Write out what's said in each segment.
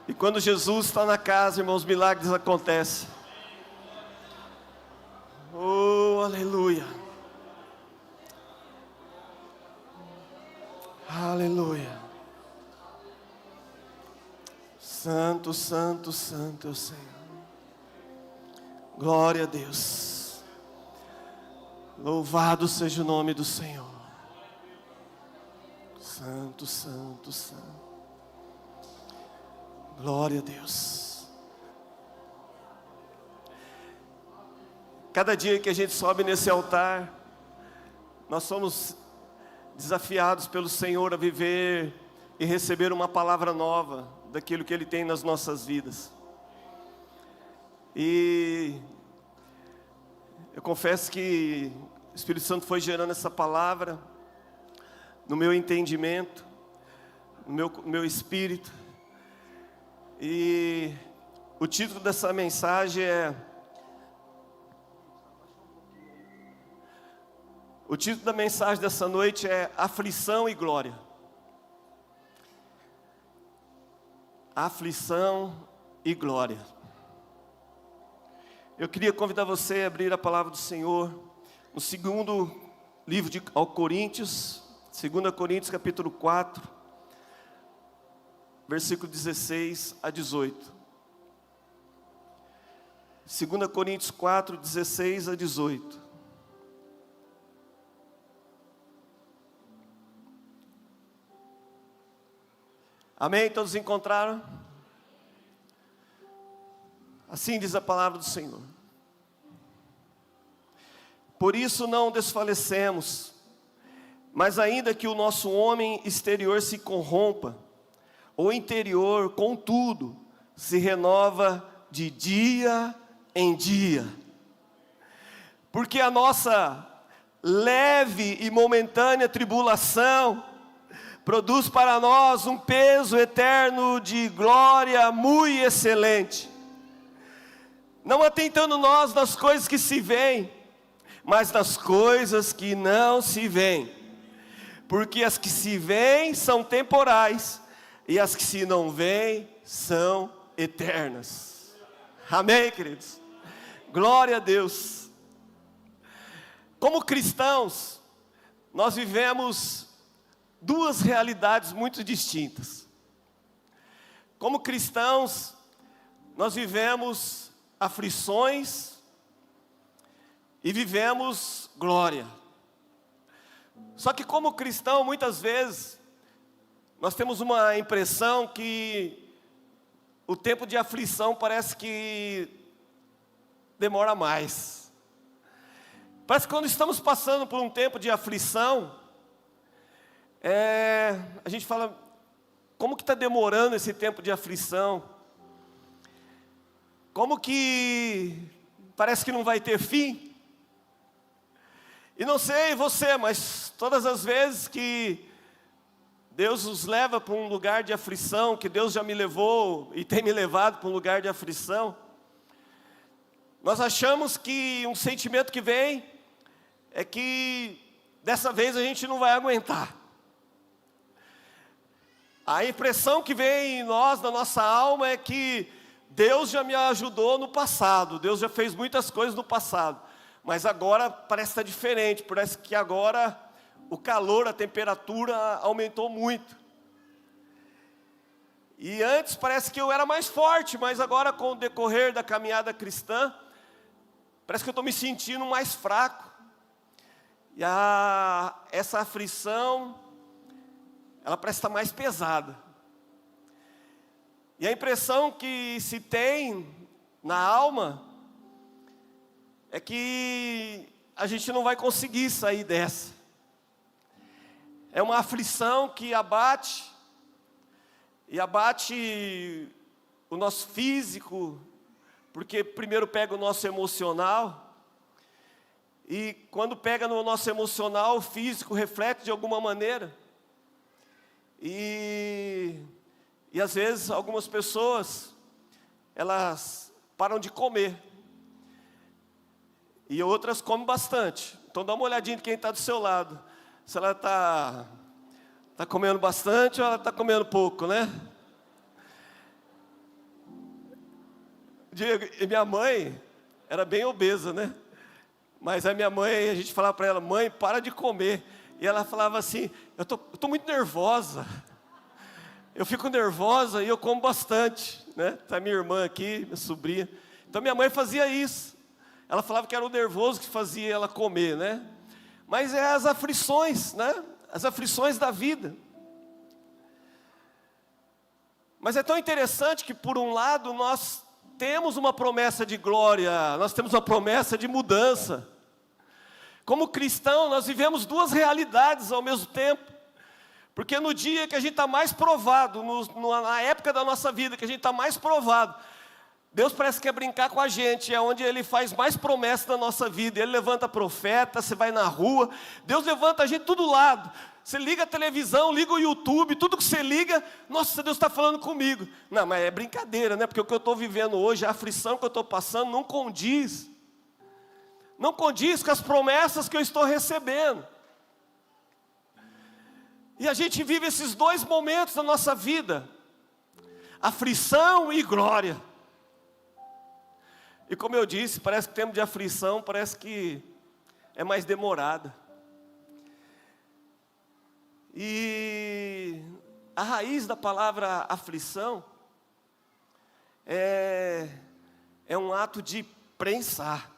E quando Jesus está na casa, irmãos, milagres acontecem. Oh, aleluia. Aleluia. Santo, santo, santo é o Senhor. Glória a Deus. Louvado seja o nome do Senhor. Santo, santo, santo. Glória a Deus. Cada dia que a gente sobe nesse altar, nós somos desafiados pelo Senhor a viver e receber uma palavra nova daquilo que Ele tem nas nossas vidas. E eu confesso que o Espírito Santo foi gerando essa palavra no meu entendimento, no meu espírito. E o título dessa mensagem é... O título da mensagem dessa noite é Aflição e Glória. Aflição e Glória. Eu queria convidar você a abrir a palavra do Senhor no segundo livro ao Coríntios, 2 Coríntios capítulo 4, versículo 16 a 18. 2 Coríntios 4, 16 a 18. Amém? Todos encontraram? Assim diz a palavra do Senhor. Por isso não desfalecemos, mas ainda que o nosso homem exterior se corrompa, o interior, contudo, se renova de dia em dia. Porque a nossa leve e momentânea tribulação produz para nós um peso eterno de glória muito excelente. Não atentando nós nas coisas que se veem, mas nas coisas que não se veem. Porque as que se veem são temporais, e as que se não veem são eternas. Amém, queridos? Glória a Deus. Como cristãos, nós vivemos duas realidades muito distintas. Como cristãos, nós vivemos aflições e vivemos glória. Só que como cristão, muitas vezes, nós temos uma impressão que o tempo de aflição parece que demora mais. Parece que quando estamos passando por um tempo de aflição, a gente fala, como que está demorando esse tempo de aflição? Como que parece que não vai ter fim? E não sei você, mas todas as vezes que Deus nos leva para um lugar de aflição, que Deus já me levou e tem me levado para um lugar de aflição, nós achamos que um sentimento que vem é que dessa vez a gente não vai aguentar. A impressão que vem em nós, na nossa alma, é que Deus já me ajudou no passado, Deus já fez muitas coisas no passado, mas agora parece estar diferente, parece que agora o calor, a temperatura aumentou muito. E antes parece que eu era mais forte, mas agora com o decorrer da caminhada cristã, parece que eu estou me sentindo mais fraco. E essa aflição, ela parece estar mais pesada. E a impressão que se tem na alma é que a gente não vai conseguir sair dessa. É uma aflição que abate, e abate o nosso físico, porque primeiro pega o nosso emocional, e quando pega no nosso emocional, o físico reflete de alguma maneira. E às vezes algumas pessoas, elas param de comer, e outras comem bastante. Então dá uma olhadinha de quem está do seu lado, se ela está comendo bastante ou ela está comendo pouco, né? Diego, e minha mãe era bem obesa, né? Mas a minha mãe, a gente falava para ela, mãe, para de comer. E ela falava assim, eu tô muito nervosa. Eu fico nervosa e eu como bastante, né? Tá minha irmã aqui, minha sobrinha. Então minha mãe fazia isso. Ela falava que era o nervoso que fazia ela comer, né? Mas é as aflições, né? As aflições da vida. Mas é tão interessante que, por um lado, nós temos uma promessa de glória, nós temos uma promessa de mudança. Como cristão, nós vivemos duas realidades ao mesmo tempo. Porque no dia que a gente está mais provado, na época da nossa vida que a gente está mais provado, Deus parece que quer brincar com a gente, é onde Ele faz mais promessas na nossa vida. Ele levanta profeta, você vai na rua, Deus levanta a gente do lado. Você liga a televisão, liga o YouTube, tudo que você liga, nossa, Deus está falando comigo. Não, mas é brincadeira, né? Porque o que eu estou vivendo hoje, a aflição que eu estou passando, não condiz. Não condiz com as promessas que eu estou recebendo. E a gente vive esses dois momentos da nossa vida, aflição e glória. E como eu disse, parece que o tempo de aflição parece que é mais demorada. E a raiz da palavra aflição é um ato de prensar.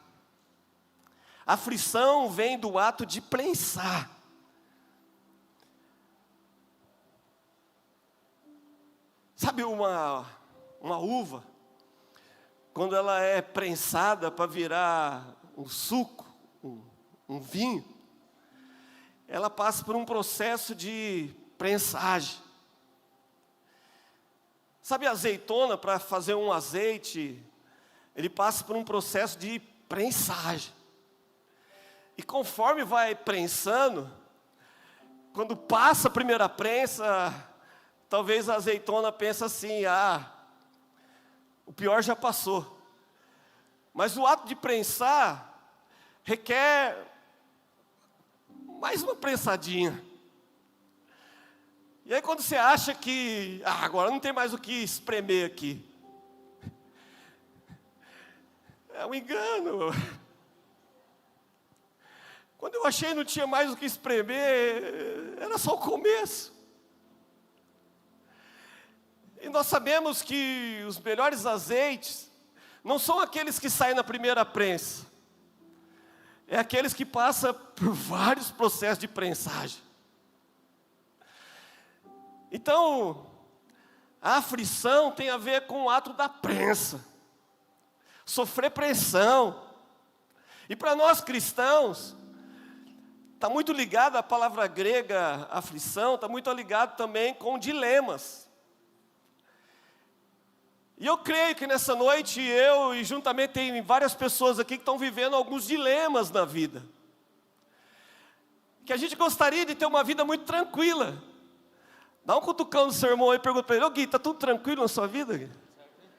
Aflição vem do ato de prensar. Sabe uma uva, quando ela é prensada para virar um suco, um vinho, ela passa por um processo de prensagem. Sabe a azeitona, para fazer um azeite, ele passa por um processo de prensagem. E conforme vai prensando, quando passa a primeira prensa, talvez a azeitona pense assim, o pior já passou. Mas o ato de prensar requer mais uma prensadinha. E aí quando você acha que, agora não tem mais o que espremer aqui. É um engano. Quando eu achei que não tinha mais o que espremer, era só o começo. E nós sabemos que os melhores azeites não são aqueles que saem na primeira prensa. É aqueles que passam por vários processos de prensagem. Então, a aflição tem a ver com o ato da prensa. Sofrer pressão. E para nós cristãos, está muito ligado à palavra grega aflição, está muito ligado também com dilemas. E eu creio que nessa noite eu e juntamente tem várias pessoas aqui que estão vivendo alguns dilemas na vida. Que a gente gostaria de ter uma vida muito tranquila. Dá um cutucão no seu irmão e pergunta para ele, Gui, está tudo tranquilo na sua vida?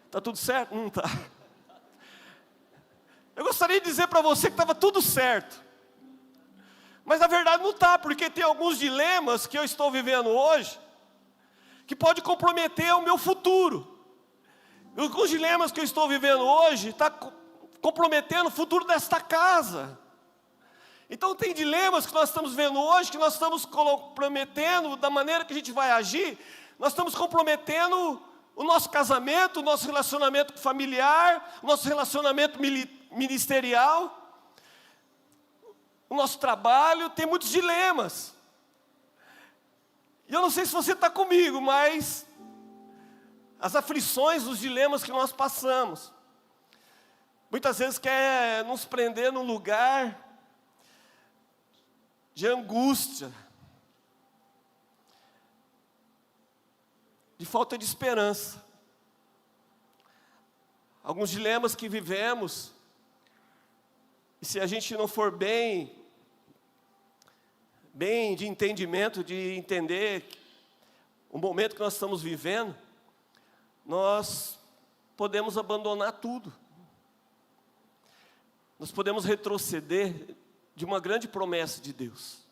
Está tudo certo? Não está. Eu gostaria de dizer para você que estava tudo certo. Mas na verdade não está, porque tem alguns dilemas que eu estou vivendo hoje, que pode comprometer o meu futuro. Alguns dilemas que eu estou vivendo hoje está comprometendo o futuro desta casa. Então tem dilemas que nós estamos vendo hoje, que nós estamos comprometendo da maneira que a gente vai agir. Nós estamos comprometendo o nosso casamento, o nosso relacionamento familiar, o nosso relacionamento ministerial, o nosso trabalho. Tem muitos dilemas. E eu não sei se você está comigo, mas as aflições, os dilemas que nós passamos, muitas vezes quer nos prender num lugar de angústia, de falta de esperança. Alguns dilemas que vivemos, e se a gente não for bem de entendimento, de entender o momento que nós estamos vivendo, nós podemos abandonar tudo. Nós podemos retroceder de uma grande promessa de Deus.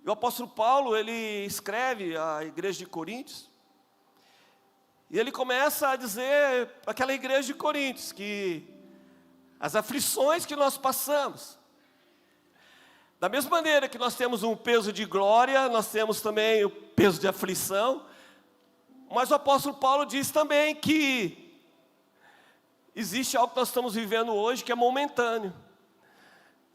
E o apóstolo Paulo, ele escreve à igreja de Coríntios, E ele começa a dizer para aquela igreja de Coríntios que as aflições que nós passamos, da mesma maneira que nós temos um peso de glória, nós temos também o peso de aflição, mas o apóstolo Paulo diz também que existe algo que nós estamos vivendo hoje que é momentâneo.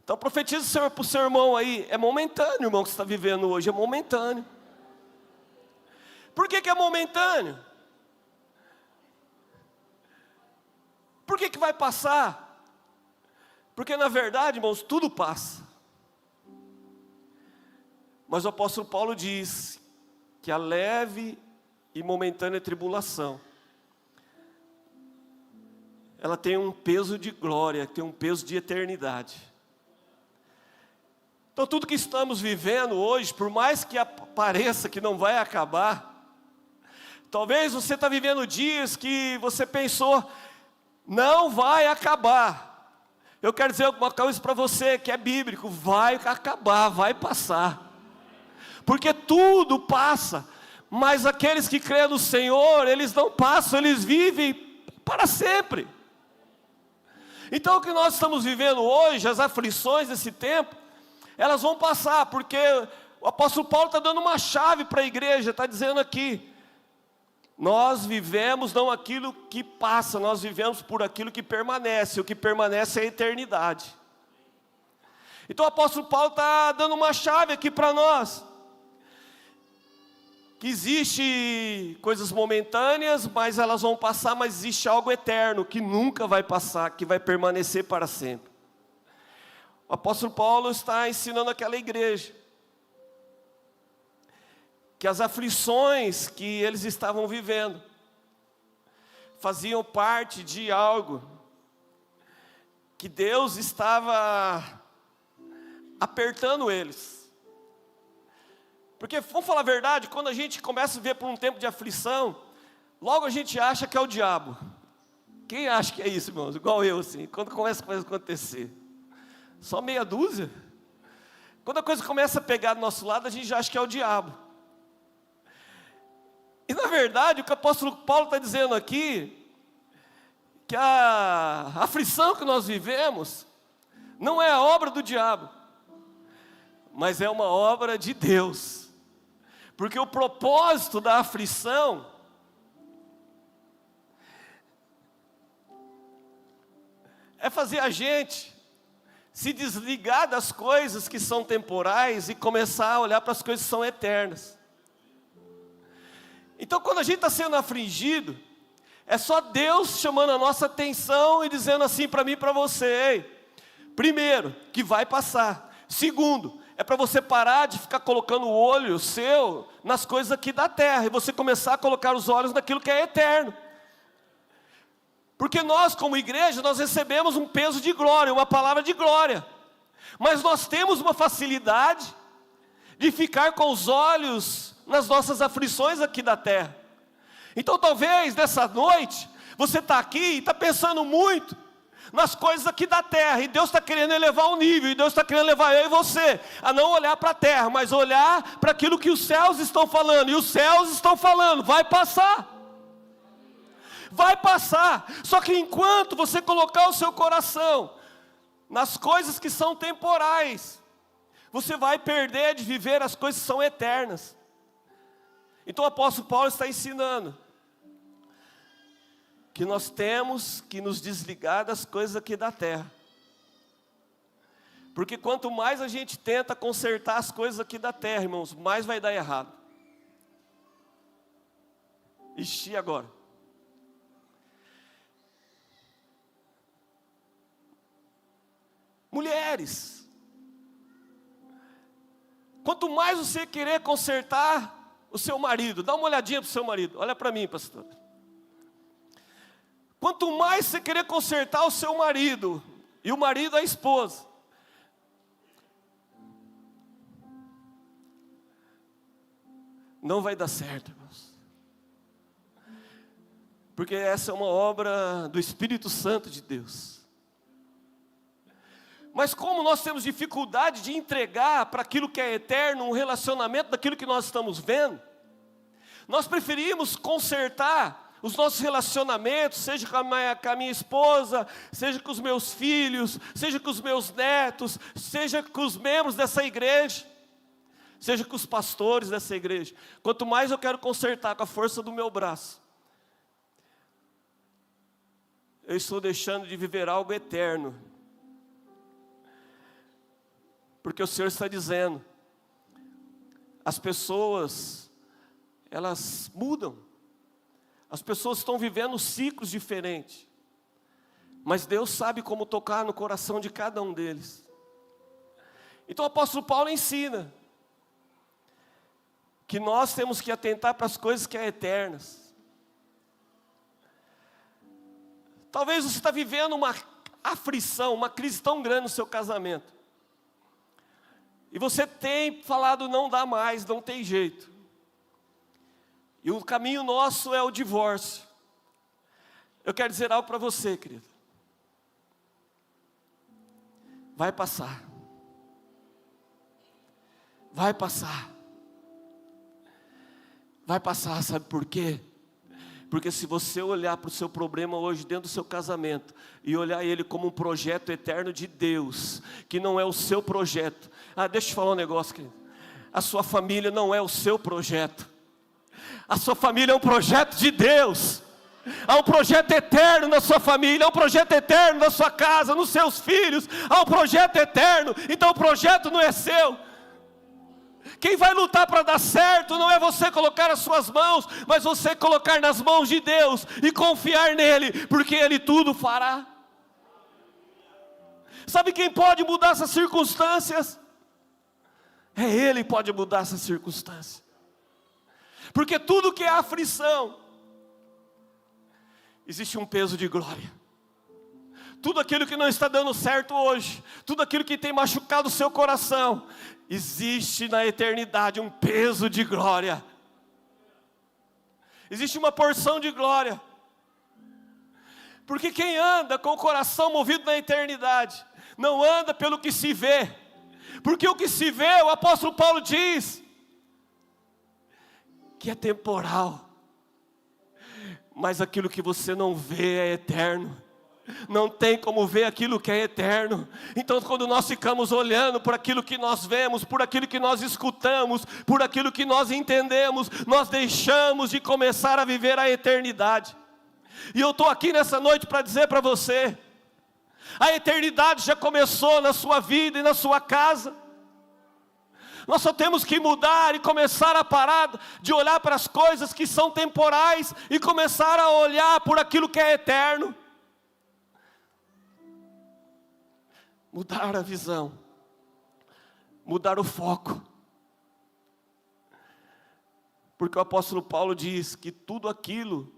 Então profetiza para o seu irmão aí, é momentâneo, irmão, que você está vivendo hoje, é momentâneo. Por que é momentâneo? Por que vai passar? Porque na verdade, irmãos, tudo passa. Mas o apóstolo Paulo diz que a leve e momentânea tribulação, ela tem um peso de glória, tem um peso de eternidade. Então tudo que estamos vivendo hoje, por mais que pareça que não vai acabar, talvez você está vivendo dias que você pensou, não vai acabar. Eu quero dizer alguma coisa para você que é bíblico, vai acabar, vai passar. Porque tudo passa, mas aqueles que creem no Senhor, eles não passam, eles vivem para sempre. Então o que nós estamos vivendo hoje, as aflições desse tempo, elas vão passar, porque o apóstolo Paulo está dando uma chave para a igreja, está dizendo aqui, nós vivemos não aquilo que passa, nós vivemos por aquilo que permanece, o que permanece é a eternidade. Então o apóstolo Paulo está dando uma chave aqui para nós, que existe coisas momentâneas, mas elas vão passar, mas existe algo eterno, que nunca vai passar, que vai permanecer para sempre. O apóstolo Paulo está ensinando aquela igreja, que as aflições que eles estavam vivendo, faziam parte de algo, que Deus estava apertando eles. Porque, vamos falar a verdade, quando a gente começa a ver por um tempo de aflição, logo a gente acha que é o diabo. Quem acha que é isso, irmãos? Igual eu, assim, quando começa a acontecer. Só meia dúzia. Quando a coisa começa a pegar do nosso lado, a gente já acha que é o diabo. E na verdade, o que o apóstolo Paulo está dizendo aqui, que a aflição que nós vivemos, não é a obra do diabo, mas é uma obra de Deus. Porque o propósito da aflição é fazer a gente se desligar das coisas que são temporais e começar a olhar para as coisas que são eternas. Então quando a gente está sendo afligido, é só Deus chamando a nossa atenção e dizendo assim para mim e para você, ei, primeiro, que vai passar. Segundo, é para você parar de ficar colocando o olho seu nas coisas aqui da terra, e você começar a colocar os olhos naquilo que é eterno. Porque nós como igreja, nós recebemos um peso de glória, uma palavra de glória. Mas nós temos uma facilidade de ficar com os olhos nas nossas aflições aqui da terra. Então talvez nessa noite, você está aqui e está pensando muito nas coisas aqui da terra, e Deus está querendo elevar o nível, e Deus está querendo levar eu e você a não olhar para a terra, mas olhar para aquilo que os céus estão falando, e os céus estão falando, vai passar. Vai passar, só que enquanto você colocar o seu coração nas coisas que são temporais, você vai perder de viver as coisas que são eternas. Então o apóstolo Paulo está ensinando que nós temos que nos desligar das coisas aqui da terra. Porque quanto mais a gente tenta consertar as coisas aqui da terra, irmãos, mais vai dar errado. Ixi, agora. Mulheres, quanto mais você querer consertar o seu marido, dá uma olhadinha para o seu marido, olha para mim, pastor. Quanto mais você querer consertar o seu marido, e o marido a esposa, não vai dar certo, irmãos. Porque essa é uma obra do Espírito Santo de Deus. Mas como nós temos dificuldade de entregar para aquilo que é eterno, um relacionamento daquilo que nós estamos vendo, nós preferimos consertar os nossos relacionamentos, seja com a minha esposa, seja com os meus filhos, seja com os meus netos, seja com os membros dessa igreja, seja com os pastores dessa igreja. Quanto mais eu quero consertar com a força do meu braço, eu estou deixando de viver algo eterno. Porque o Senhor está dizendo, as pessoas, elas mudam. As pessoas estão vivendo ciclos diferentes. Mas Deus sabe como tocar no coração de cada um deles. Então o apóstolo Paulo ensina que nós temos que atentar para as coisas que são eternas. Talvez você está vivendo uma aflição, uma crise tão grande no seu casamento. E você tem falado, não dá mais, não tem jeito. E o caminho nosso é o divórcio. Eu quero dizer algo para você, querido. Vai passar. Vai passar. Vai passar, sabe por quê? Porque se você olhar para o seu problema hoje dentro do seu casamento e olhar ele como um projeto eterno de Deus, que não é o seu projeto. Deixa eu te falar um negócio, querido. A sua família não é o seu projeto. A sua família é um projeto de Deus. Há um projeto eterno na sua família, há um projeto eterno na sua casa, nos seus filhos. Há um projeto eterno, então o projeto não é seu. Quem vai lutar para dar certo não é você colocar as suas mãos, mas você colocar nas mãos de Deus e confiar nele, porque Ele tudo fará. Sabe quem pode mudar essas circunstâncias? É Ele que pode mudar essas circunstâncias. Porque tudo que é aflição, existe um peso de glória. Tudo aquilo que não está dando certo hoje, tudo aquilo que tem machucado o seu coração, existe na eternidade um peso de glória. Existe uma porção de glória. Porque quem anda com o coração movido na eternidade, não anda pelo que se vê. Porque o que se vê, o apóstolo Paulo diz, que é temporal. Mas aquilo que você não vê é eterno. Não tem como ver aquilo que é eterno. Então quando nós ficamos olhando por aquilo que nós vemos, por aquilo que nós escutamos, por aquilo que nós entendemos, nós deixamos de começar a viver a eternidade. E eu estou aqui nessa noite para dizer para você, a eternidade já começou na sua vida e na sua casa. Nós só temos que mudar e começar a parar de olhar para as coisas que são temporais e começar a olhar por aquilo que é eterno. Mudar a visão, mudar o foco. Porque o apóstolo Paulo diz que tudo aquilo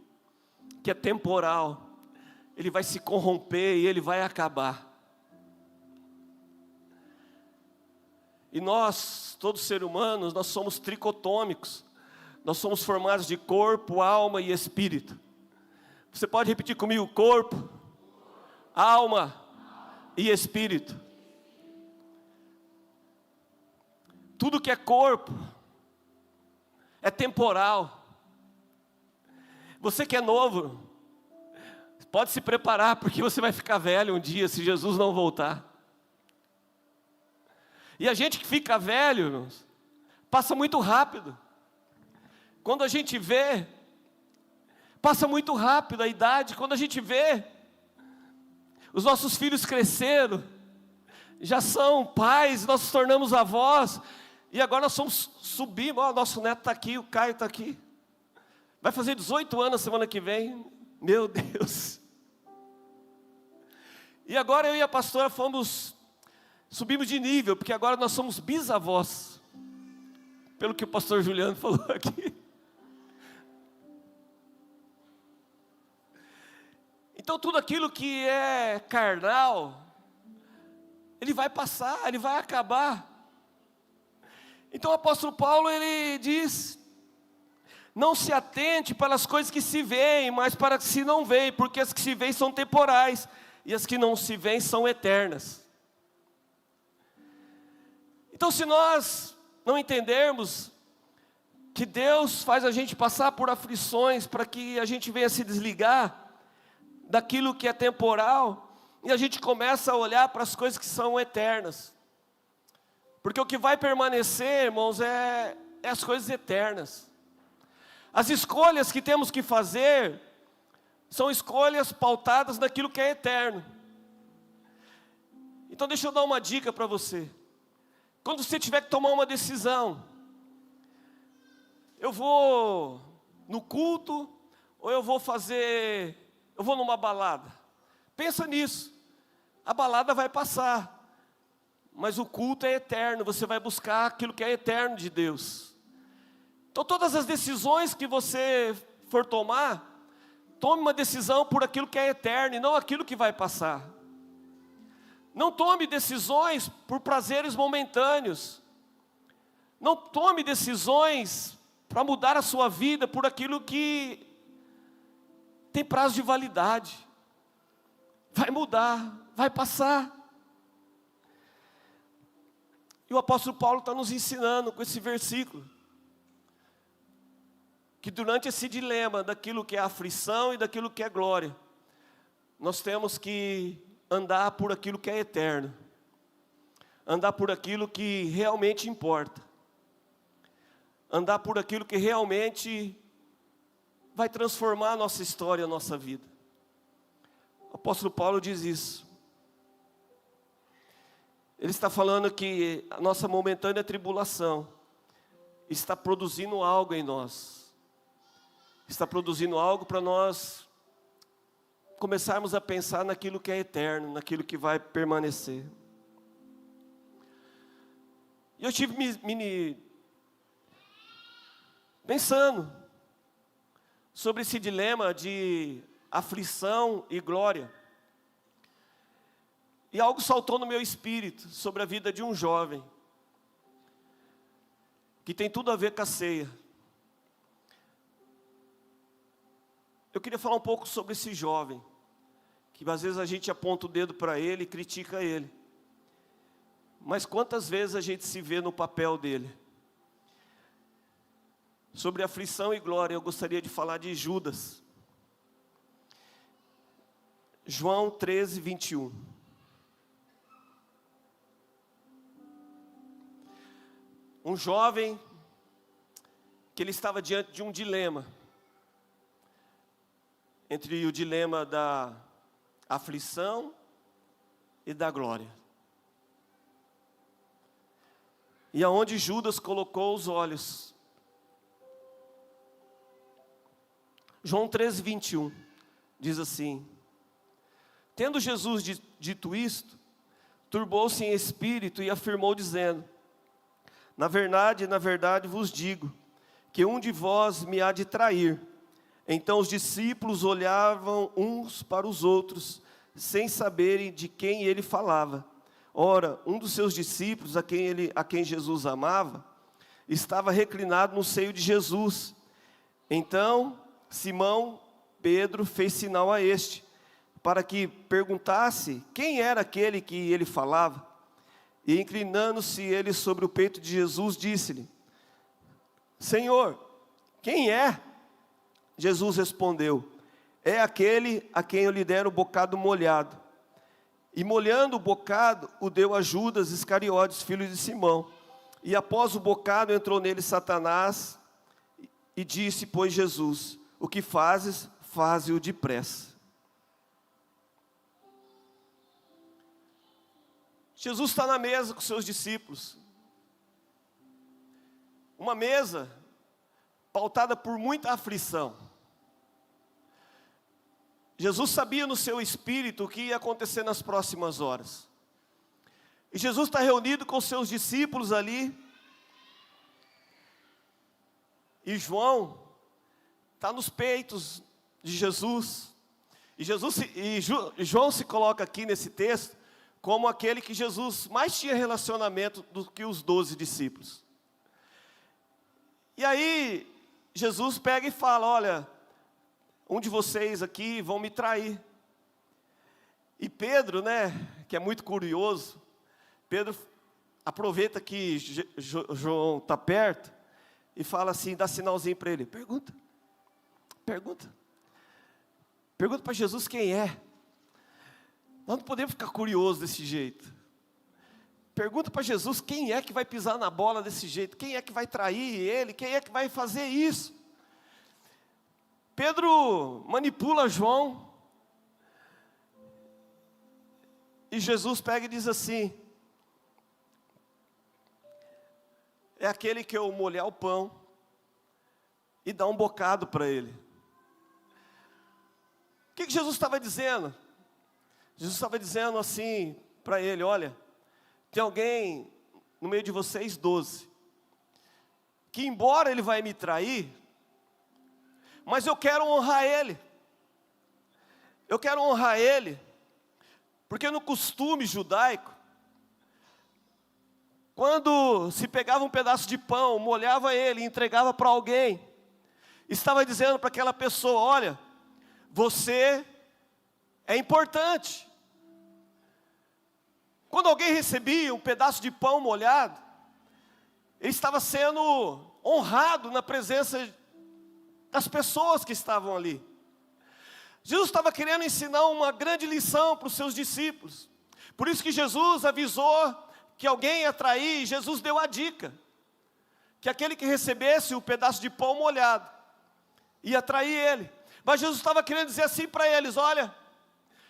que é temporal, ele vai se corromper e ele vai acabar. E nós, todos seres humanos, nós somos tricotômicos. Nós somos formados de corpo, alma e espírito. Você pode repetir comigo? Corpo, alma e espírito. Tudo que é corpo é temporal. Você que é novo, pode se preparar, porque você vai ficar velho um dia, se Jesus não voltar. E a gente que fica velho, irmãos, passa muito rápido. Quando a gente vê, passa muito rápido a idade. Quando a gente vê, os nossos filhos cresceram, já são pais, nós nos tornamos avós, e agora nós subimos, nosso neto está aqui, o Caio está aqui, vai fazer 18 anos semana que vem, meu Deus. E agora eu e a pastora subimos de nível, porque agora nós somos bisavós, pelo que o pastor Juliano falou aqui. Então tudo aquilo que é carnal, ele vai passar, ele vai acabar. Então o apóstolo Paulo, ele diz, não se atente para as coisas que se veem, mas para as que se não veem, porque as que se veem são temporais, e as que não se veem são eternas. Então se nós não entendermos que Deus faz a gente passar por aflições para que a gente venha se desligar daquilo que é temporal e a gente começa a olhar para as coisas que são eternas. Porque o que vai permanecer, irmãos, é as coisas eternas. As escolhas que temos que fazer são escolhas pautadas naquilo que é eterno. Então deixa eu dar uma dica para você. Quando você tiver que tomar uma decisão, eu vou no culto ou eu vou numa balada? Pensa nisso. A balada vai passar, mas o culto é eterno, você vai buscar aquilo que é eterno de Deus. Então todas as decisões que você for tomar, tome uma decisão por aquilo que é eterno e não aquilo que vai passar. Não tome decisões por prazeres momentâneos. Não tome decisões para mudar a sua vida por aquilo que tem prazo de validade. Vai mudar, vai passar. E o apóstolo Paulo está nos ensinando com esse versículo, que durante esse dilema daquilo que é aflição e daquilo que é glória, nós temos que andar por aquilo que é eterno, andar por aquilo que realmente importa, andar por aquilo que realmente vai transformar a nossa história, a nossa vida. O apóstolo Paulo diz isso. Ele está falando que a nossa momentânea tribulação está produzindo algo em nós. Está produzindo algo para nós começarmos a pensar naquilo que é eterno, naquilo que vai permanecer. E eu tive me pensando sobre esse dilema de aflição e glória. E algo saltou no meu espírito sobre a vida de um jovem, que tem tudo a ver com a ceia. Eu queria falar um pouco sobre esse jovem, que às vezes a gente aponta o dedo para ele e critica ele. Mas quantas vezes a gente se vê no papel dele? Sobre aflição e glória, eu gostaria de falar de Judas. João 13, 21. Um jovem que ele estava diante de um dilema. Entre o dilema da aflição e da glória. E aonde Judas colocou os olhos. João 13, 21, diz assim: tendo Jesus dito isto, turbou-se em espírito e afirmou dizendo: na verdade vos digo, que um de vós me há de trair. Então os discípulos olhavam uns para os outros, sem saberem de quem ele falava. Ora, um dos seus discípulos, a quem Jesus amava, estava reclinado no seio de Jesus. Então Simão Pedro fez sinal a este, para que perguntasse quem era aquele que ele falava. E inclinando-se ele sobre o peito de Jesus, disse-lhe: Senhor, quem é? Jesus respondeu: é aquele a quem eu lhe der o bocado molhado. E molhando o bocado, o deu a Judas Iscariotes, filho de Simão. E após o bocado entrou nele Satanás, e disse, pois Jesus: o que fazes, faze-o depressa. Jesus está na mesa com seus discípulos. Uma mesa pautada por muita aflição. Jesus sabia no seu espírito o que ia acontecer nas próximas horas. E Jesus está reunido com seus discípulos ali. E João está nos peitos de Jesus. E João se coloca aqui nesse texto como aquele que Jesus mais tinha relacionamento do que os 12 discípulos. E aí Jesus pega e fala: olha, um de vocês aqui vão me trair. E Pedro, que é muito curioso, Pedro aproveita que João está perto, e fala assim, dá sinalzinho para ele, pergunta para Jesus quem é. Nós não podemos ficar curiosos desse jeito. Pergunta para Jesus quem é que vai pisar na bola desse jeito, quem é que vai trair ele, quem é que vai fazer isso. Pedro manipula João, e Jesus pega e diz assim, é aquele que eu molhar o pão, e dá um bocado para ele. O que Jesus estava dizendo? Jesus estava dizendo assim para ele, olha, tem alguém no meio de vocês 12, que embora ele vai me trair, mas eu quero honrar ele. Eu quero honrar ele, porque no costume judaico, quando se pegava um pedaço de pão, molhava ele e entregava para alguém, estava dizendo para aquela pessoa, olha, você é importante. Quando alguém recebia um pedaço de pão molhado, ele estava sendo honrado na presença das pessoas que estavam ali. Jesus estava querendo ensinar uma grande lição para os seus discípulos. Por isso que Jesus avisou que alguém ia trair, Jesus deu a dica, que aquele que recebesse o pedaço de pão molhado, ia trair ele. Mas Jesus estava querendo dizer assim para eles, olha,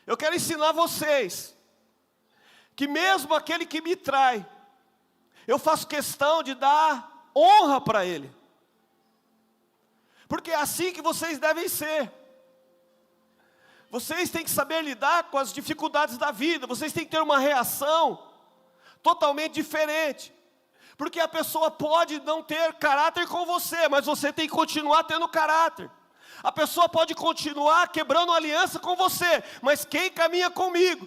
eu quero ensinar vocês, que mesmo aquele que me trai, eu faço questão de dar honra para ele. Porque é assim que vocês devem ser. Vocês têm que saber lidar com as dificuldades da vida. Vocês têm que ter uma reação totalmente diferente. Porque a pessoa pode não ter caráter com você, mas você tem que continuar tendo caráter. A pessoa pode continuar quebrando aliança com você, mas quem caminha comigo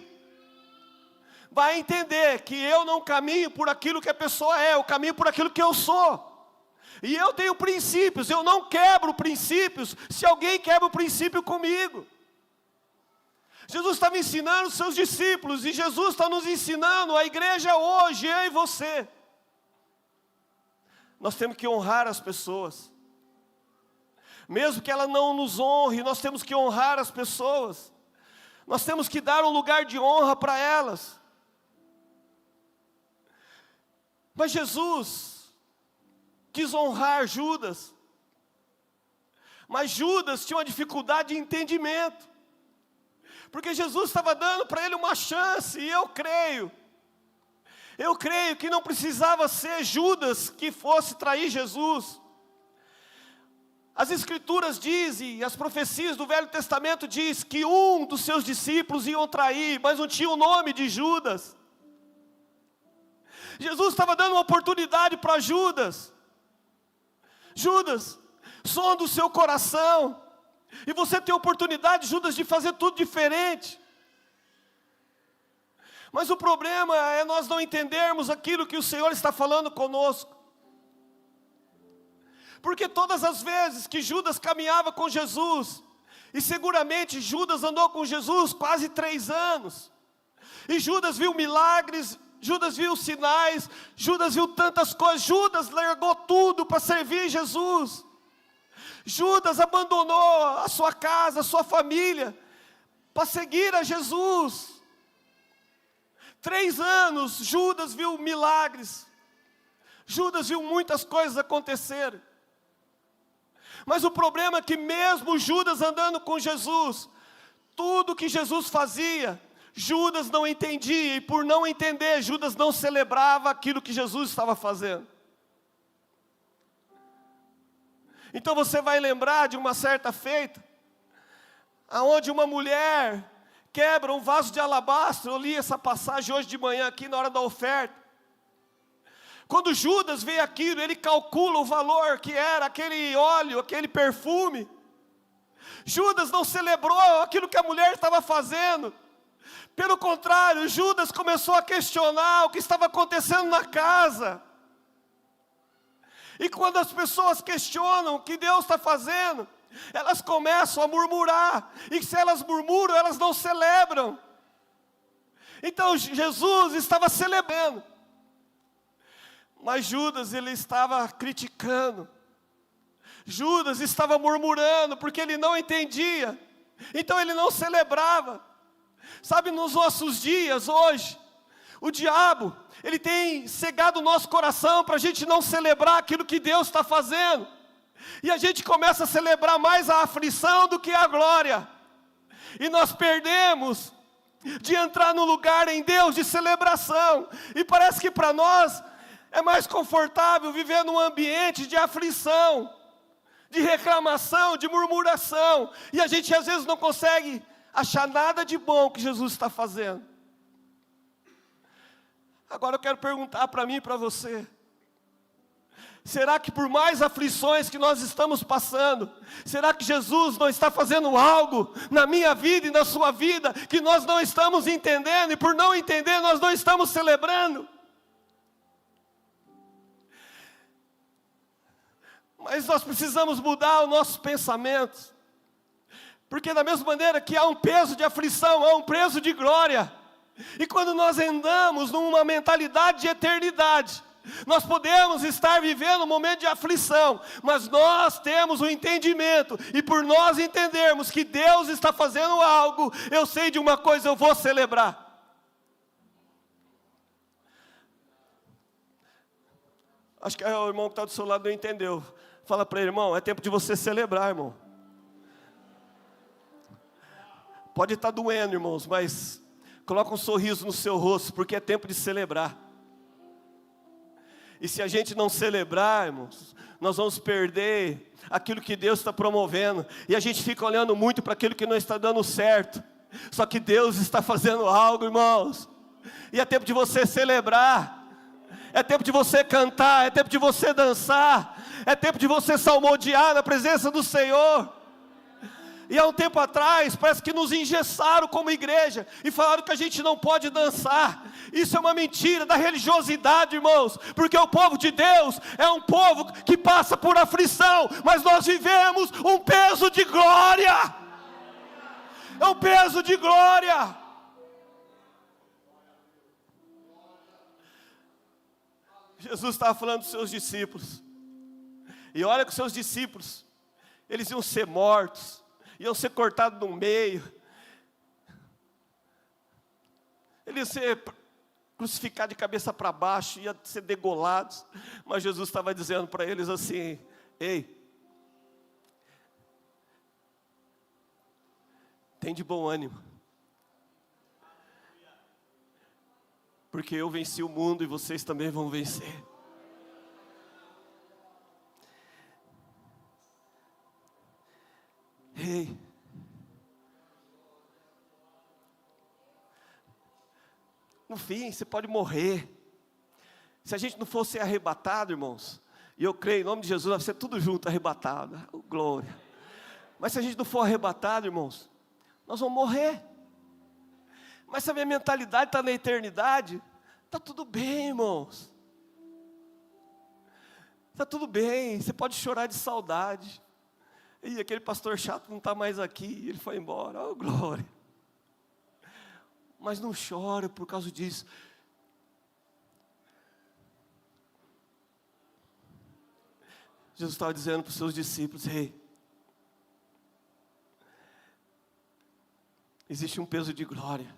vai entender que eu não caminho por aquilo que a pessoa é, eu caminho por aquilo que eu sou. E eu tenho princípios, eu não quebro princípios se alguém quebra o princípio comigo. Jesus estava ensinando os seus discípulos, e Jesus está nos ensinando, a igreja hoje, eu e você. Nós temos que honrar as pessoas. Mesmo que ela não nos honre, nós temos que honrar as pessoas. Nós temos que dar um lugar de honra para elas. Mas Jesus quis honrar Judas. Mas Judas tinha uma dificuldade de entendimento. Porque Jesus estava dando para ele uma chance, e eu creio que não precisava ser Judas que fosse trair Jesus. As Escrituras dizem, as profecias do Velho Testamento dizem que um dos seus discípulos iam trair, mas não tinha o nome de Judas. Jesus estava dando uma oportunidade para Judas. Judas, sonda o seu coração, e você tem a oportunidade, Judas, de fazer tudo diferente. Mas o problema é nós não entendermos aquilo que o Senhor está falando conosco. Porque todas as vezes que Judas caminhava com Jesus, e seguramente Judas andou com Jesus quase 3 anos, e Judas viu milagres, Judas viu sinais, Judas viu tantas coisas, Judas largou tudo para servir Jesus. Judas abandonou a sua casa, a sua família, para seguir a Jesus. 3 anos, Judas viu milagres, Judas viu muitas coisas acontecerem. Mas o problema é que mesmo Judas andando com Jesus, tudo que Jesus fazia, Judas não entendia, e por não entender, Judas não celebrava aquilo que Jesus estava fazendo. Então você vai lembrar de uma certa feita, aonde uma mulher quebra um vaso de alabastro. Eu li essa passagem hoje de manhã aqui na hora da oferta. Quando Judas vê aquilo, ele calcula o valor que era aquele óleo, aquele perfume. Judas não celebrou aquilo que a mulher estava fazendo. Pelo contrário, Judas começou a questionar o que estava acontecendo na casa. E quando as pessoas questionam o que Deus está fazendo, elas começam a murmurar. E se elas murmuram, elas não celebram. Então Jesus estava celebrando. Mas Judas, ele estava criticando. Judas estava murmurando porque ele não entendia, então ele não celebrava. Sabe, nos nossos dias hoje, o diabo, ele tem cegado o nosso coração para a gente não celebrar aquilo que Deus está fazendo, e a gente começa a celebrar mais a aflição do que a glória, e nós perdemos de entrar no lugar em Deus de celebração, e parece que para nós é mais confortável viver num ambiente de aflição, de reclamação, de murmuração, e a gente às vezes não consegue achar nada de bom que Jesus está fazendo. Agora eu quero perguntar para mim e para você, será que por mais aflições que nós estamos passando, será que Jesus não está fazendo algo na minha vida e na sua vida, que nós não estamos entendendo, e por não entender nós não estamos celebrando? Mas nós precisamos mudar os nossos pensamentos, porque da mesma maneira que há um peso de aflição, há um peso de glória, e quando nós andamos numa mentalidade de eternidade, nós podemos estar vivendo um momento de aflição, mas nós temos o entendimento, e por nós entendermos que Deus está fazendo algo, eu sei de uma coisa, eu vou celebrar. Acho que o irmão que está do seu lado não entendeu. Fala para ele: irmão, é tempo de você celebrar, irmão. Pode estar doendo, irmãos, mas coloca um sorriso no seu rosto, porque é tempo de celebrar. E se a gente não celebrar, irmãos, nós vamos perder aquilo que Deus está promovendo, e a gente fica olhando muito para aquilo que não está dando certo, só que Deus está fazendo algo, irmãos, e é tempo de você celebrar, é tempo de você cantar, é tempo de você dançar, é tempo de você salmodiar na presença do Senhor. E há um tempo atrás, parece que nos engessaram como igreja, e falaram que a gente não pode dançar. Isso é uma mentira da religiosidade, irmãos, porque o povo de Deus é um povo que passa por aflição, mas nós vivemos um peso de glória. É um peso de glória. Jesus estava falando dos seus discípulos, e olha que os seus discípulos, eles iam ser mortos, iam ser cortados no meio, eles iam ser crucificados de cabeça para baixo, iam ser degolados, mas Jesus estava dizendo para eles assim: ei, tem de bom ânimo, porque eu venci o mundo e vocês também vão vencer. Ei, no fim você pode morrer. Se a gente não fosse arrebatado, irmãos, e eu creio em nome de Jesus, vai ser tudo junto arrebatado, glória. Mas se a gente não for arrebatado, irmãos, nós vamos morrer. Mas se a minha mentalidade está na eternidade, está tudo bem, irmãos. Está tudo bem, você pode chorar de saudade. E aquele pastor chato não está mais aqui, ele foi embora, oh glória. Mas não chora por causa disso. Jesus estava dizendo para os seus discípulos: ei, existe um peso de glória,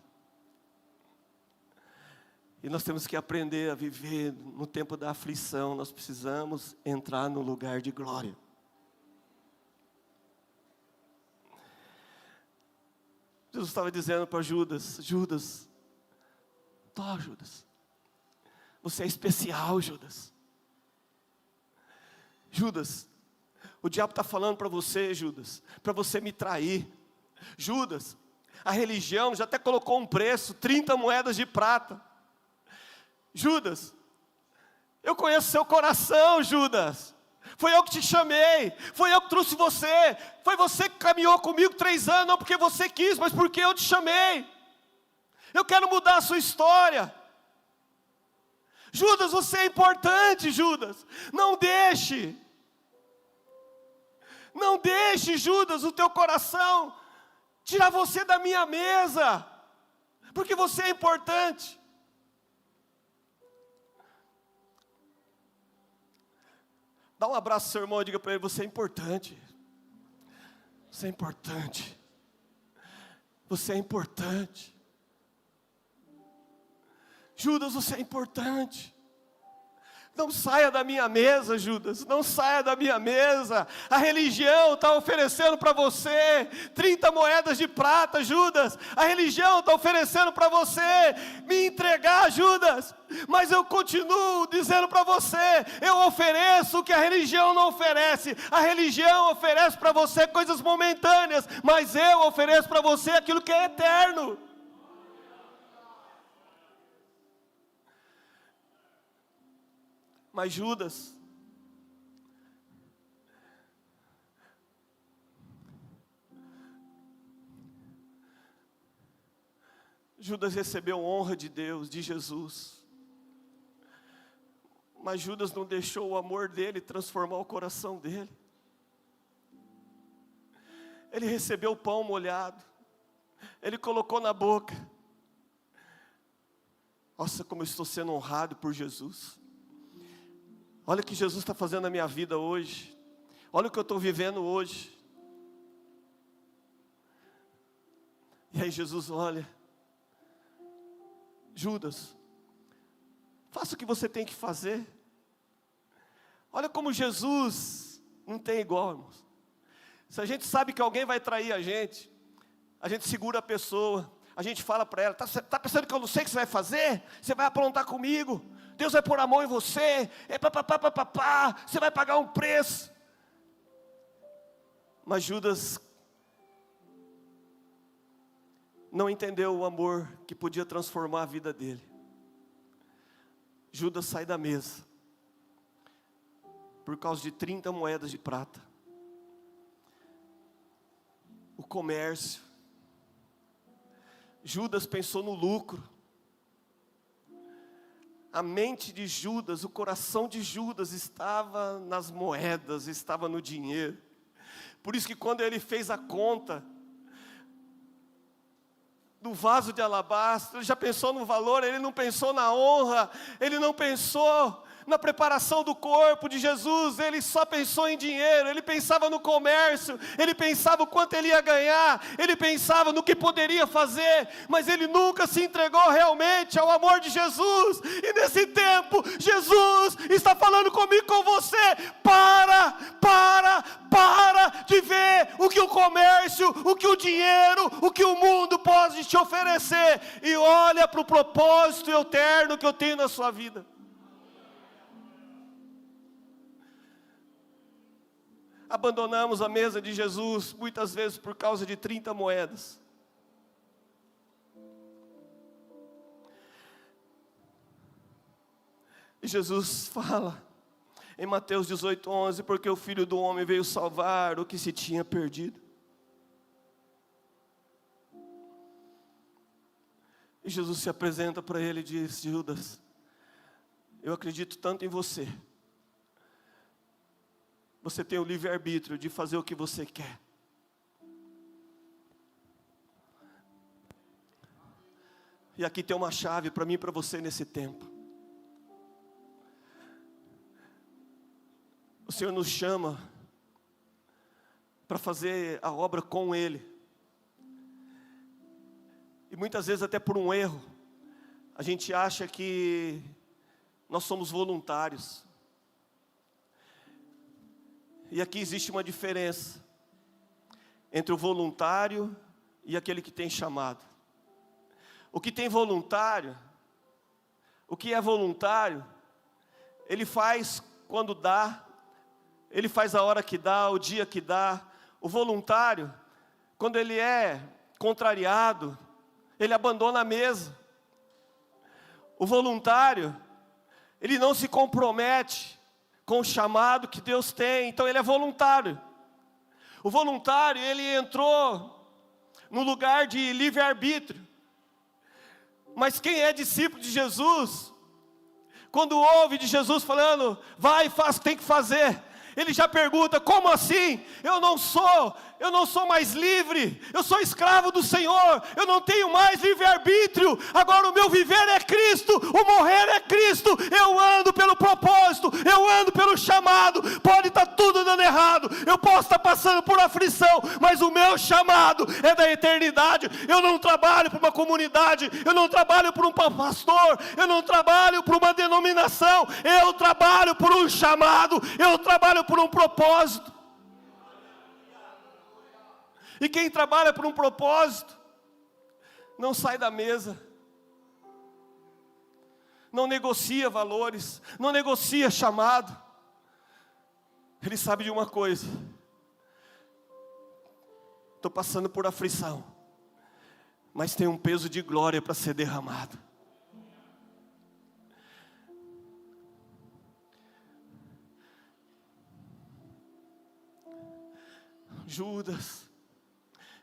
e nós temos que aprender a viver no tempo da aflição. Nós precisamos entrar no lugar de glória. Jesus estava dizendo para Judas: Judas, Judas, você é especial, Judas. Judas, o diabo está falando para você, Judas, para você me trair. Judas, a religião já até colocou um preço, 30 moedas de prata. Judas, eu conheço seu coração, Judas. Foi eu que te chamei, foi eu que trouxe você, foi você que caminhou comigo 3 anos, não porque você quis, mas porque eu te chamei. Eu quero mudar a sua história. Judas, você é importante, Judas. Não deixe, Judas, o teu coração tirar você da minha mesa, porque você é importante. Dá um abraço ao seu irmão e diga para ele: você é importante. Você é importante. Você é importante. Judas, você é importante. Não saia da minha mesa, Judas, não saia da minha mesa. A religião está oferecendo para você 30 moedas de prata, Judas. A religião está oferecendo para você me entregar, Judas. Mas eu continuo dizendo para você, eu ofereço o que a religião não oferece. A religião oferece para você coisas momentâneas, mas eu ofereço para você aquilo que é eterno. Mas Judas recebeu honra de Deus, de Jesus. Mas Judas não deixou o amor dele transformar o coração dele. Ele recebeu o pão molhado, ele colocou na boca. Nossa, como eu estou sendo honrado por Jesus. Olha o que Jesus está fazendo na minha vida hoje. Olha o que eu estou vivendo hoje. E aí Jesus olha: Judas, faça o que você tem que fazer. Olha como Jesus não tem igual, irmãos. Se a gente sabe que alguém vai trair a gente segura a pessoa, a gente fala para ela: tá pensando que eu não sei o que você vai fazer? Você vai aprontar comigo, Deus vai pôr a mão em você, você vai pagar um preço. Mas Judas não entendeu o amor que podia transformar a vida dele. Judas sai da mesa por causa de 30 moedas de prata. O comércio. Judas pensou no lucro. A mente de Judas, o coração de Judas estava nas moedas, estava no dinheiro. Por isso que quando ele fez a conta do vaso de alabastro, ele já pensou no valor, ele não pensou na honra, ele não pensou na preparação do corpo de Jesus, ele só pensou em dinheiro, ele pensava no comércio, ele pensava o quanto ele ia ganhar, ele pensava no que poderia fazer, mas ele nunca se entregou realmente ao amor de Jesus. E nesse tempo, Jesus está falando comigo, com você: para de ver o que o comércio, o que o dinheiro, o que o mundo pode te oferecer, e olha para o propósito eterno que eu tenho na sua vida. Abandonamos a mesa de Jesus muitas vezes por causa de 30 moedas. E Jesus fala em Mateus 18:11, porque o Filho do Homem veio salvar o que se tinha perdido. E Jesus se apresenta para ele e diz: Judas, eu acredito tanto em você. Você tem o livre-arbítrio de fazer o que você quer. E aqui tem uma chave para mim e para você nesse tempo. O Senhor nos chama para fazer a obra com Ele. E muitas vezes até por um erro, a gente acha que nós somos voluntários. E aqui existe uma diferença entre o voluntário e aquele que tem chamado. O que tem voluntário, o que é voluntário, ele faz quando dá, ele faz a hora que dá, o dia que dá. O voluntário, quando ele é contrariado, ele abandona a mesa. O voluntário, ele não se compromete com o chamado que Deus tem, então ele é voluntário. O voluntário, ele entrou no lugar de livre-arbítrio. Mas quem é discípulo de Jesus, quando ouve de Jesus falando, vai e faz o que tem que fazer, ele já pergunta: como assim? Eu não sou mais livre, eu sou escravo do Senhor, eu não tenho mais livre-arbítrio, agora o meu viver é Cristo, o morrer é Cristo, eu ando pelo propósito, eu ando pelo chamado. Pode estar tudo dando errado, eu posso estar passando por aflição, mas o meu chamado é da eternidade. Eu não trabalho para uma comunidade, eu não trabalho para um pastor, eu não trabalho para uma denominação, eu trabalho por um chamado, eu trabalho por um propósito. E quem trabalha por um propósito não sai da mesa, não negocia valores, não negocia chamado. Ele sabe de uma coisa: estou passando por aflição, mas tem um peso de glória para ser derramado. Judas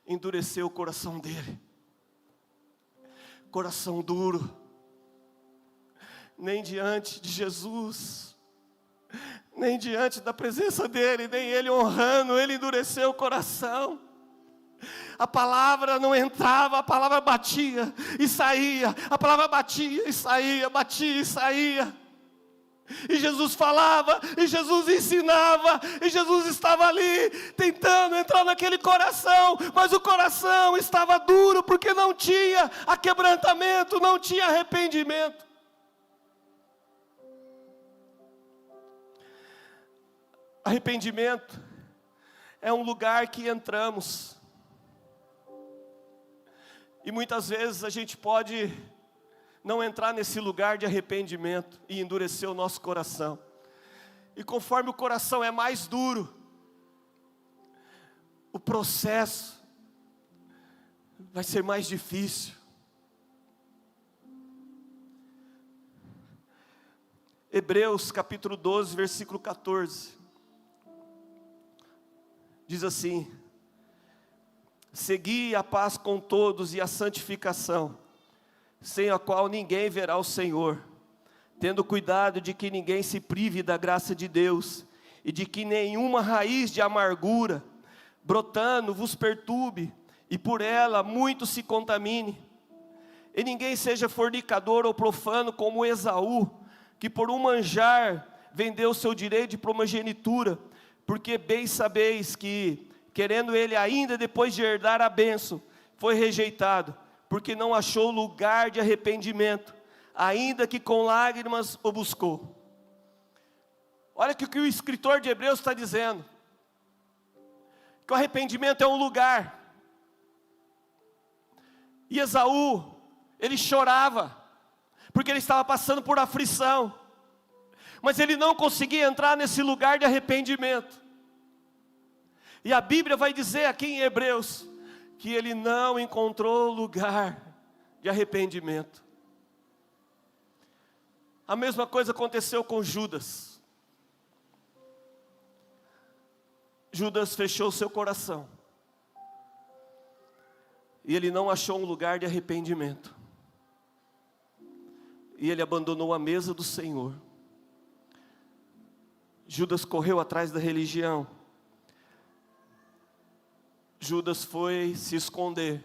endureceu o coração dele, coração duro, nem diante de Jesus, nem diante da presença dele, nem ele honrando, ele endureceu o coração. A palavra não entrava, a palavra batia e saía, a palavra batia e saía, batia e saía. E Jesus falava, e Jesus ensinava, e Jesus estava ali tentando entrar naquele coração, mas o coração estava duro, porque não tinha aquebrantamento, não tinha arrependimento. Arrependimento é um lugar que entramos, e muitas vezes a gente pode não entrar nesse lugar de arrependimento e endurecer o nosso coração. E conforme o coração é mais duro, o processo vai ser mais difícil. Hebreus capítulo 12, versículo 14, diz assim: segui a paz com todos e a santificação, sem a qual ninguém verá o Senhor, tendo cuidado de que ninguém se prive da graça de Deus, e de que nenhuma raiz de amargura, brotando, vos perturbe, e por ela muito se contamine. E ninguém seja fornicador ou profano como Esaú, que por um manjar vendeu o seu direito de primogenitura, porque bem sabeis que, querendo ele ainda depois de herdar a bênção, foi rejeitado, porque não achou lugar de arrependimento, ainda que com lágrimas o buscou. Olha que o escritor de Hebreus está dizendo, que o arrependimento é um lugar. E Esaú, ele chorava, porque ele estava passando por aflição, mas ele não conseguia entrar nesse lugar de arrependimento. E a Bíblia vai dizer aqui em Hebreus, que ele não encontrou lugar de arrependimento. A mesma coisa aconteceu com Judas. Judas fechou seu coração, e ele não achou um lugar de arrependimento, e ele abandonou a mesa do Senhor. Judas correu atrás da religião. Judas foi se esconder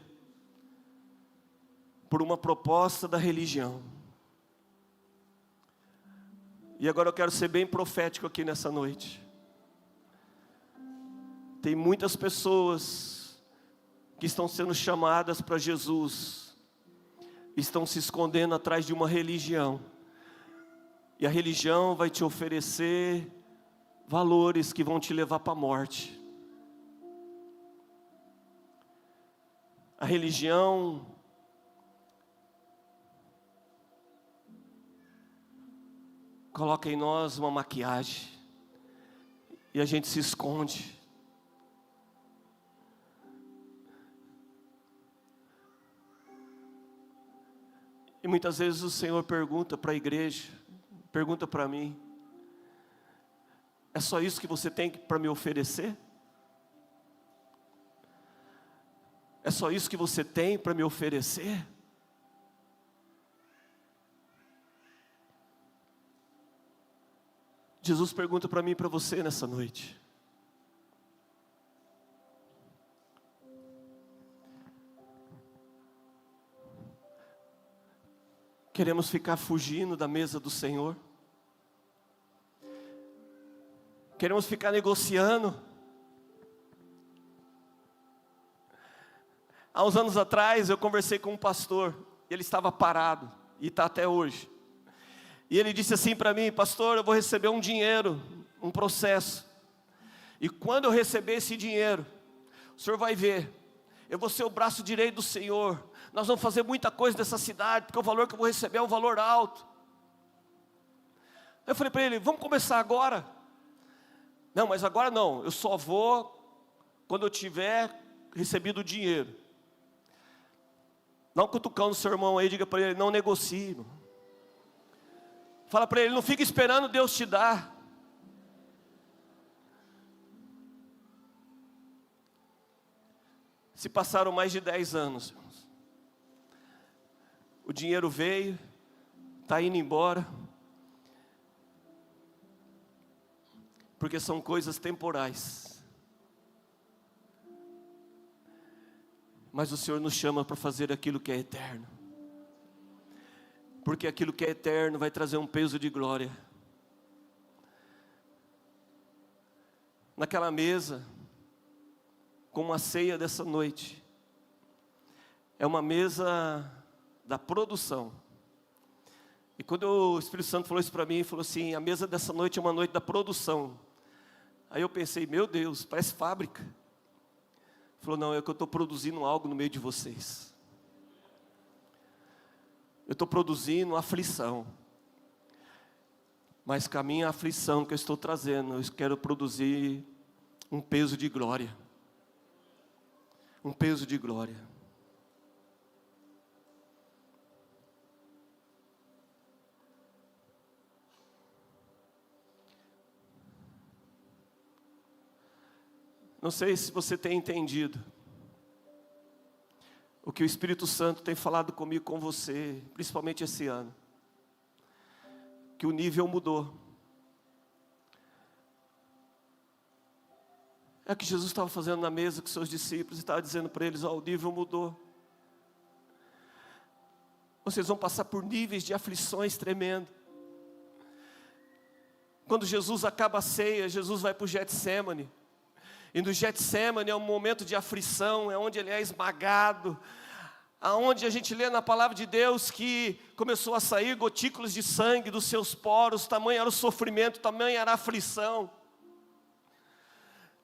por uma proposta da religião. E agora eu quero ser bem profético aqui nessa noite. Tem muitas pessoas que estão sendo chamadas para Jesus, estão se escondendo atrás de uma religião, e a religião vai te oferecer valores que vão te levar para a morte. A religião coloca em nós uma maquiagem, e a gente se esconde. E muitas vezes o Senhor pergunta para a igreja, pergunta para mim: é só isso que você tem para me oferecer? É só isso que você tem para me oferecer? Jesus pergunta para mim e para você nessa noite: queremos ficar fugindo da mesa do Senhor? Queremos ficar negociando? Há uns anos atrás eu conversei com um pastor, ele estava parado, e está até hoje. E ele disse assim para mim: pastor, eu vou receber um dinheiro, um processo. E quando eu receber esse dinheiro, o senhor vai ver, eu vou ser o braço direito do Senhor. Nós vamos fazer muita coisa nessa cidade, porque o valor que eu vou receber é um valor alto. Eu falei para ele: vamos começar agora? Não, mas agora não, eu só vou quando eu tiver recebido o dinheiro. Dá um cutucão no seu irmão aí, diga para ele: não negocie, irmão. Fala para ele: não fica esperando Deus te dar. Se passaram mais de 10 anos, irmãos. O dinheiro veio, está indo embora, porque são coisas temporais. Mas o Senhor nos chama para fazer aquilo que é eterno, porque aquilo que é eterno vai trazer um peso de glória. Naquela mesa, como a ceia dessa noite, é uma mesa da produção. E quando o Espírito Santo falou isso para mim, ele falou assim: a mesa dessa noite é uma noite da produção. Aí eu pensei: meu Deus, parece fábrica. Ele falou: não, é que eu estou produzindo algo no meio de vocês. Eu estou produzindo aflição. Mas com a minha aflição que eu estou trazendo, eu quero produzir um peso de glória. Um peso de glória. Não sei se você tem entendido o que o Espírito Santo tem falado comigo, com você, principalmente esse ano. Que o nível mudou. É o que Jesus estava fazendo na mesa com seus discípulos, e estava dizendo para eles: ó, o nível mudou. Vocês vão passar por níveis de aflições tremendos. Quando Jesus acaba a ceia, Jesus vai para o Getsêmani. E no Getsêmani é um momento de aflição, é onde ele é esmagado, aonde a gente lê na palavra de Deus que começou a sair gotículas de sangue dos seus poros, tamanho era o sofrimento, tamanho era a aflição.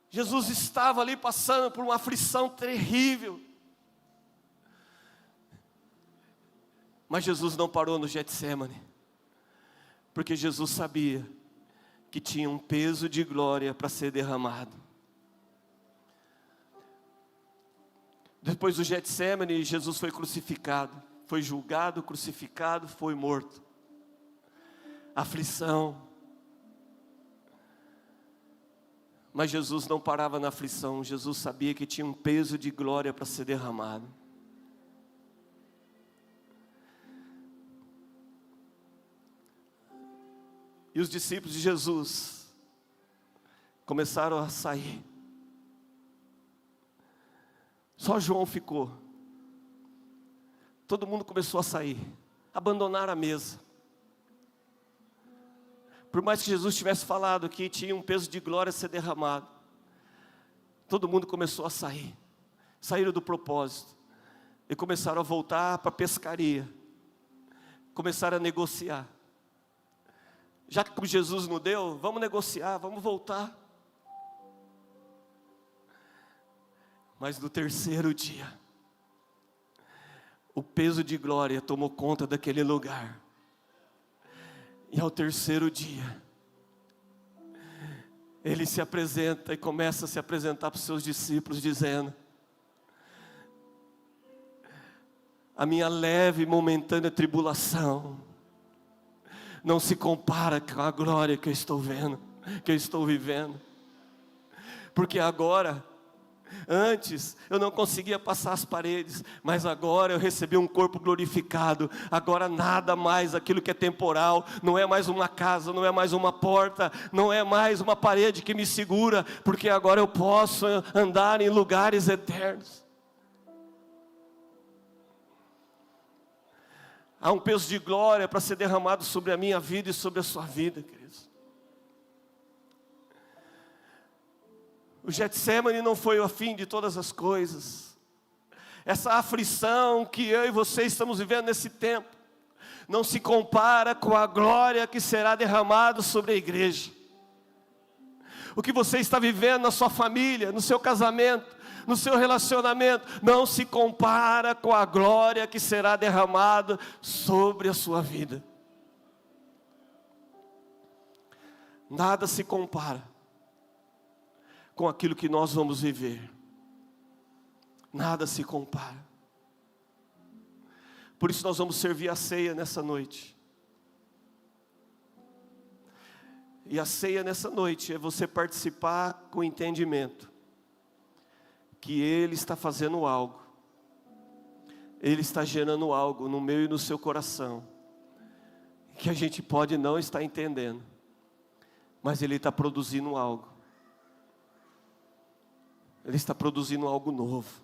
Jesus estava ali passando por uma aflição terrível. Mas Jesus não parou no Getsêmani, porque Jesus sabia que tinha um peso de glória para ser derramado. Depois do Getsêmani, Jesus foi crucificado, foi julgado, crucificado, foi morto. Aflição. Mas Jesus não parava na aflição. Jesus sabia que tinha um peso de glória para ser derramado. E os discípulos de Jesus começaram a sair. Só João ficou. Todo mundo começou a sair, abandonar a mesa. Por mais que Jesus tivesse falado que tinha um peso de glória a ser derramado, todo mundo começou a sair. Saíram do propósito e começaram a voltar para a pescaria. Começaram a negociar. Já que com Jesus não deu, vamos negociar, vamos voltar. Mas no terceiro dia, o peso de glória tomou conta daquele lugar. E ao terceiro dia, ele se apresenta e começa a se apresentar para os seus discípulos, dizendo: a minha leve e momentânea tribulação não se compara com a glória que eu estou vendo, que eu estou vivendo. Porque agora Antes eu não conseguia passar as paredes, mas agora eu recebi um corpo glorificado. Agora nada mais aquilo que é temporal, não é mais uma casa, não é mais uma porta, não é mais uma parede que me segura, porque agora eu posso andar em lugares eternos. Há um peso de glória para ser derramado sobre a minha vida e sobre a sua vida, queridos. O Getsemane não foi o fim de todas as coisas. Essa aflição que eu e você estamos vivendo nesse tempo, não se compara com a glória que será derramada sobre a igreja. O que você está vivendo na sua família, no seu casamento, no seu relacionamento, não se compara com a glória que será derramada sobre a sua vida. Nada se compara com aquilo que nós vamos viver. Nada se compara. Por isso nós vamos servir a ceia nessa noite. E a ceia nessa noite é você participar com entendimento que Ele está fazendo algo. Ele está gerando algo no meu e no seu coração, que a gente pode não estar entendendo, mas Ele está produzindo algo. Ele está produzindo algo novo.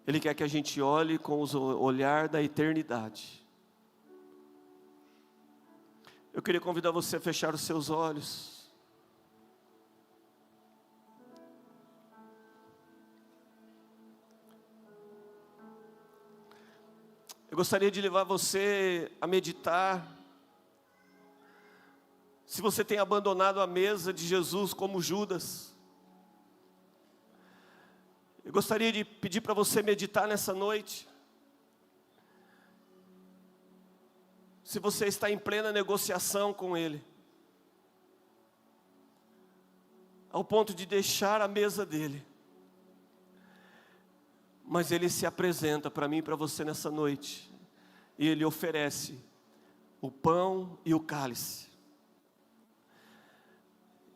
Ele quer que a gente olhe com o olhar da eternidade. Eu queria convidar você a fechar os seus olhos. Eu gostaria de levar você a meditar. Se você tem abandonado a mesa de Jesus como Judas, eu gostaria de pedir para você meditar nessa noite. Se você está em plena negociação com Ele, ao ponto de deixar a mesa dEle, mas Ele se apresenta para mim e para você nessa noite, e Ele oferece o pão e o cálice.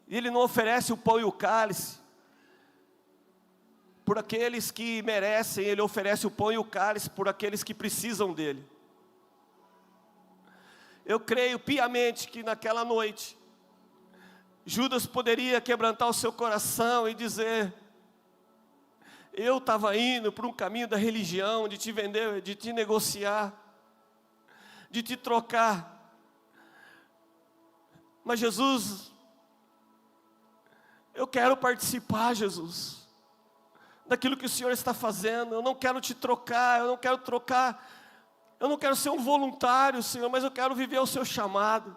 E Ele não oferece o pão e o cálice por aqueles que merecem, Ele oferece o pão e o cálice por aqueles que precisam dEle. Eu creio piamente que naquela noite, Judas poderia quebrantar o seu coração e dizer: eu estava indo por um caminho da religião, de te vender, de te negociar, de te trocar. Mas Jesus, eu quero participar, Jesus, daquilo que o Senhor está fazendo. Eu não quero te trocar, eu não quero ser um voluntário, Senhor, mas eu quero viver o seu chamado.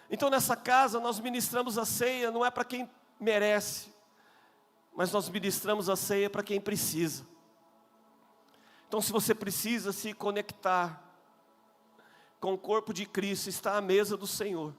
Então nessa casa nós ministramos a ceia, não é para quem merece, mas nós ministramos a ceia para quem precisa. Então se você precisa se conectar com o corpo de Cristo, está à mesa do Senhor,